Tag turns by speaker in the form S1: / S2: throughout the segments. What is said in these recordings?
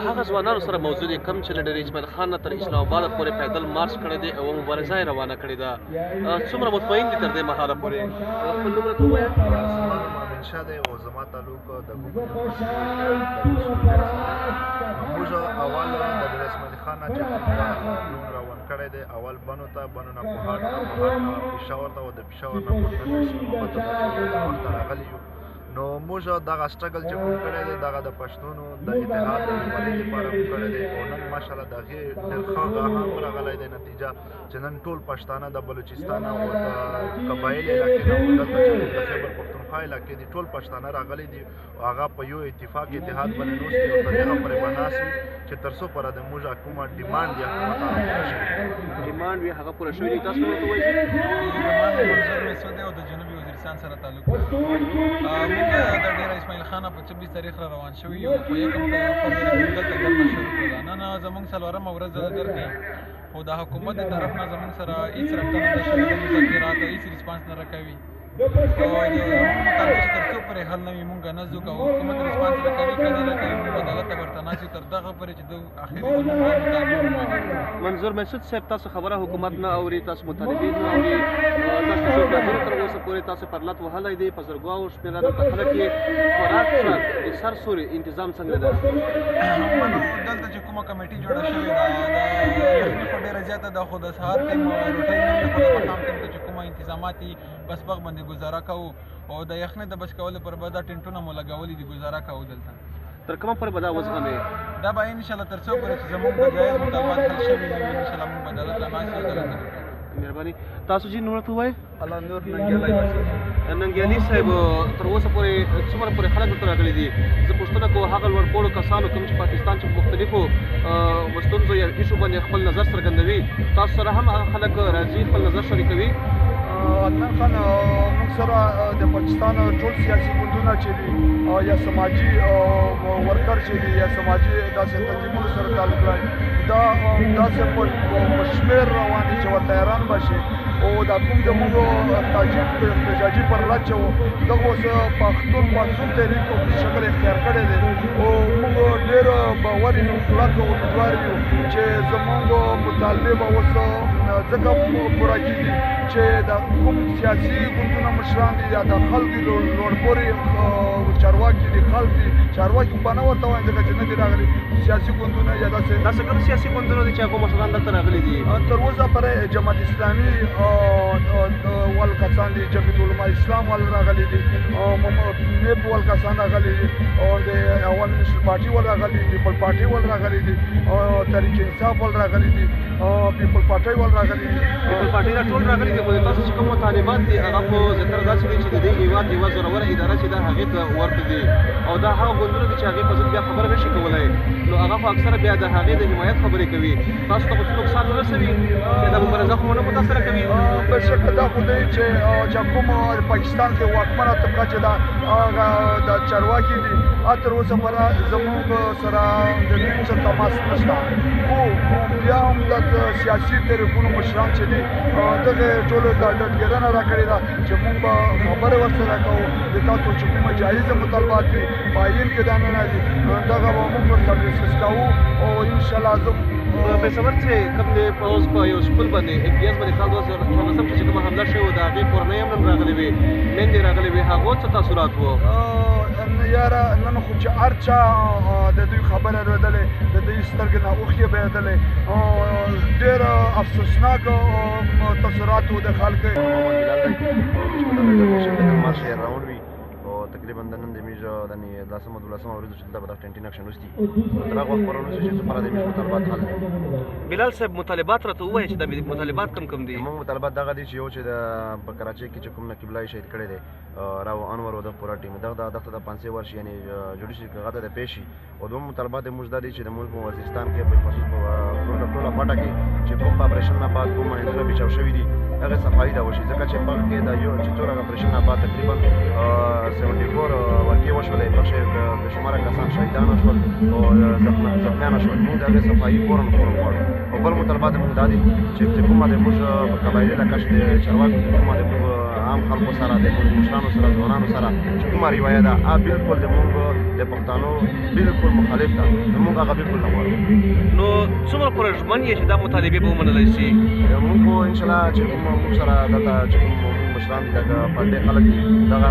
S1: هغه ځوانانو سره موضوع دي کوم چې له ډېر اسماعیل خان نه تر اسلام آباد پورې پیدل مارچ کړی دی او مبارزه یې روانه کړې ده. څومره مطمئن دي تر دې مهاله پورې؟ خپل نوم راته ووایه.
S2: زما نوم امین شاه دی او زما تعلق د ګوګل یونیورسټي موږ اول د ډېر اسماعیل خان نه چې نوم روان کړی دی اول بنو ته بنو نه پهاړ نه پېښور ته او د پېښور نه اسلام آباد ته وخت راغلی یو. نو موږ دغه سټرګل چې کوم کړی دی دغه د پښتونو د اتحاد د ولې لپاره موږ کړی دی او نن ماشاءالله د هغې ډېر ښه هم راغلی دی نتیجه چې نن ټول پښتانه د بلوچستان او د قبایل علاقې نه او دلته چې د خیبر پښتونخوا علاقې دي ټول پښتانه راغلي دي او هغه په یو اتفاق اتحاد باندې نوست دي او تر هغه پورې به ناست وي چې تر څو پورې د موږ کومه ډیمانډ یا کومه پوره شي
S1: ډیمانډ وي هغه پوره شوې دي. تاسو ورته وایئ
S3: زما نوم منظور مسعود دی او د جنوبي وزیرستان سره تعلق لرم. موږ د ډېر اسماعیل خان په 26 تاریخ را روان شوي یو په 1 فروری دلته ګرمه شروع کړه. نن زموږ څلورمه ورځ ده د ګرمۍ خو د حکومت د طرف نه زموږ سره هېڅ رابطه نه ده شوې د مذاکراتو هېڅ ریسپانس نه راکوي او زموږ مطالبه چې تر څو پورې حل نه وي مونږ نه ځو کوو. حکومت ریسپانس راکوي که نه راکوي مونږ عدالت ته ورته ناست یو تر دغه پورې چې د اخري زموږ مطالبې ومني.
S1: منظور مسعود صاحب تاسو خبره حکومت نه اوري، تاسو مطالبې نه اوري، تاسو چوکاټونو تر اوسه پورې تاسو پر لات وهلی دی، په زرګونو شمېره دلته خلک یې خوراک د سر سوري انتظام څنګه ده؟
S3: دلته چې کومه کمیټي جوړه شوې ده د یخني خو ډېره زیاته ده خو د سهار ټایم روټۍ نه وي خو د ماښام ټایم ته چې کومه انتظامات دي بس بغ باندې ګزاره کوو او د یخنۍ د بچ کولو پر به دا ټینټونه مو لګولي دي ګزاره کوو دلته.
S1: تر کومه پورې به دا وزغمې؟
S3: دا به انشاءالله تر څو پورې چې زموږ د جایز مطالبات حل شوي نه وي انشاءالله موږ به عدالت ته ناست یو عدالت ته
S1: مهرباني. تاسو جی نوم راته ووایئ.
S3: الله نور ننګیالی مسعود.
S1: ننګیالي صاحب تر اوسه پورې څومره پورې خلک دلته راغلي دي؟ زه پوښتنه کوم هغه لوړپوړو کسانو کوم چې پاکستان چې په مختلفو ستونزو یا ایشو باندې خپل نظر څرګندوي تاسو سره هم هغه خلک راځي خپل نظر شریکوي؟
S2: عدنان خان موږ سره د پاکستان ټول سیاسي ګوندونه چې دي یا سماجي ورکر چې دي یا سماجي داسې تنظیمونو سره تعلق لري دا داسې په شمېر روان دي چې ورته حیران به شي او دا کوم زموږ احتجاجي پر لچ چې و دغه اوس پښتون پاڅون تحریک په شکل اختیار کړی دی او موږ ډېر باور یو کلک امیدوار یو چې زموږ مطالبې به اوس ځکه پوره کېږي چې د کوم سیاسي ګوندونه مشران دي یا د خلکو لوړپوړي چارواکي دي خلک دي چارواکي به نه ورته وایم ځکه چې نه دي راغلي سیاسي ګوندونه یا
S1: داسې کوم سیاسي ګوندونه دي چې هغو مشران دلته راغلي دي؟
S2: تر اوسه پورې جماعت اسلامي ول کسان دي جمعیت علما اسلام ول راغلي دي میپ ول کسان راغلي دي او د عوام نیشنل پارټي ول راغلي دي پیپل پارټي ول راغلي دي تحریک انصاف ول راغلي دي پیپل پارټي ول راغلي دي
S1: پیپل پارټي دا ټول راغلي دي خو تاسو چې کوم مطالبات دي هغه په ذکر داسې دي چې د دې هېواد یوه زوروره اداره چې ده هغې ته ورته دي او دا هغه ګوندونه دي چې هغې په ضد بیا خبره نشي کولی نو هغه خو اکثره بیا د هغې د حمایت خبرې کوي. تاسو ته خو څه نقصان نه رسوي چې دا مبارزه خو نه متاثره کوي؟
S2: بېشکه دا خو دی چې کوم پاکستان کې واکمنه طبقه چې د چارواکي دي تر اوسه پورې زموږ سره د دوی څه تماس نشته خو بیا هم د سیاسي تحریکونو مشران چې دي دغه ټولو دا ډډګیرنه راکړې ده چې موږ به خبرې ورسره کوو د تاسو چې کومه جایزه مطالبات دي په آیین کې دا نه دي دغه به موږ ورسره ډسکس کوو او انشاءالله زه
S1: پېښور چې کوم دی په اوس په یو سکول باندې MPS باندې کال 2014 کې چې کومه حمله شوې وه د هغې کورنۍ هم نن راغلې وې میندې راغلې وې هغو څه تاثرات وو؟
S2: یاره نن خو چې هر چا د دوی خبره اورېدلې د دوی سترګې نه اوښکې بهېدلې ډېر افسوسناک تاثرات وو د خلکو.
S4: تقریبا د نن د میژ د 10مه 12مه ورځو چې دلته به دا ټینټین اکشن وستي تر هغه وخت پورې ونیسو چې څومره د میژ مطالبات حل دي.
S1: بلال صاحب مطالبات راته ووایه چې دا مطالبات کوم دي؟
S4: زموږ مطالبات دغه دي چې یو چې په کراچۍ کې چې کوم نقیب الله شهید کړی دی راو انور او د پوره ټیم دغه دغه د 500 ورش یعنی جوډیشي کغاته د پیشي او دوم مطالبات موږ دا دي چې د ملک په وزیرستان کې په خصوص په ټوله پټه کې چې کوم اپریشن نه بعد کوم انځور بچاو شوی دي هغه صفایي دا وشي ځکه چې په کې دا یو چې څوره اپریشن نه بعد تقریبا 74 ورکې وشولې په شماره کسان شهیدان شول او زخمیان شول موږ دغه صفایي فورا غواړو او بل مطالبات موږ دا دي چې کومه د موږ په قبایلي علاقه کې چارواکي کومه د موږ عام خلکو سره د مشرانو سره ځوانانو سره چې کومه روایه ده هغه بالکل د موږ د پښتنو بالکل مخالف ده موږ هغه بالکل نه غواړو.
S1: نو څومره پورې ژمن یې چې دا مطالبې به ومنلی شي؟
S4: موږ خو انشاءالله چې موږ سره دلته چې کوم مشران دي دغه پارټۍ خلک دي دغه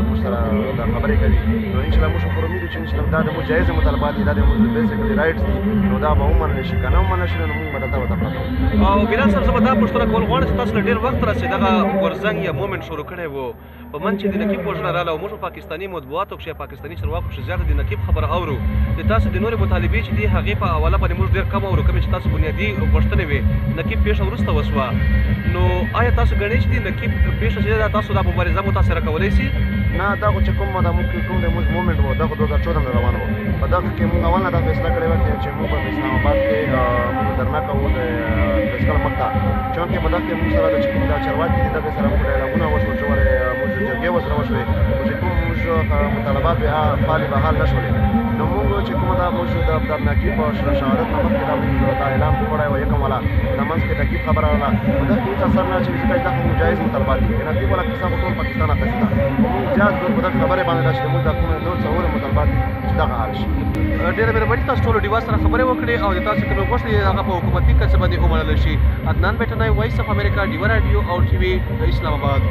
S4: موږ سره دا خبرې کوي نو انشاءالله موږ پر امید یو چې انشاءالله دا د موږ جایزه مطالبات دي دا د موږ بیسیکلي رایټس دي نو دا به ومنلی شي که نه ومنل شي نو موږ به دلته ورته پراته وو.
S1: او بلال صاحب زه به دا پوښتنه کول غواړم چې تاسو له ډېر وخت راځي دغه غورځنګ یا مومنټ شروع کړی و په منځ چې د نقیب وژنه راغله او موږ په پاکستاني مطبوعاتو کښې پاکستاني چارواکو کښې زیاته د نقیب خبره اورو د تاسو د نورې مطالبې چې دي هغې په حواله باندې موږ ډېر کم اورو کومې چې تاسو بنیادي غوښتنې وې نقیب پېښه وروسته وسوه نو آیا تاسو ګڼئ چې د نقیب پېښه چې ده تاسو دا مبارزه متاثره کولی شي؟
S4: نه دا خو چې کوم د موږ مومنټ و دا خو 2014 کې روان و په دغه کې موږ اول نه دا فیصله کړې وه چې موږ په اسلام آباد کې موږ درنه کوو د فیسکل مخ ته چونکې په دغه کې موږ سره د چې کوم دا چارواکي دي دغې سره موږ ډایلاګونه وشول چې ولې موږ جرګې ورسره وشوې خو چې کوم موږ مطالبات وې هغه فعالې به حل نه شولې نو موږ چې کومه دا موږ د نقیب شهادت نه مخکې دا موږ دا اعلان کړی و یکم والا د منځ کې نقیب خبره راغله په دغه کې هېڅ اثر نه اچوي ځکه چې دا خو جایز مطالبات دي د نقیب والا کیسه خو ټول پاکستان اخیستې ده موږ زیات زور په دغه خبرې باندې ده چې موږ دا کومې نور څلور مطالبات دي چې دغه حل شي.
S1: ډېره مهرباني تاسو ټولو ډیوا سره خبرې وکړې او د تاسو کومې غوښتنې دي هغه په حکومتي کچه باندې ومنل شي. عدنان بیټنی وایس اف امریکا ډیوا راډیو او ټي وي اسلام آباد.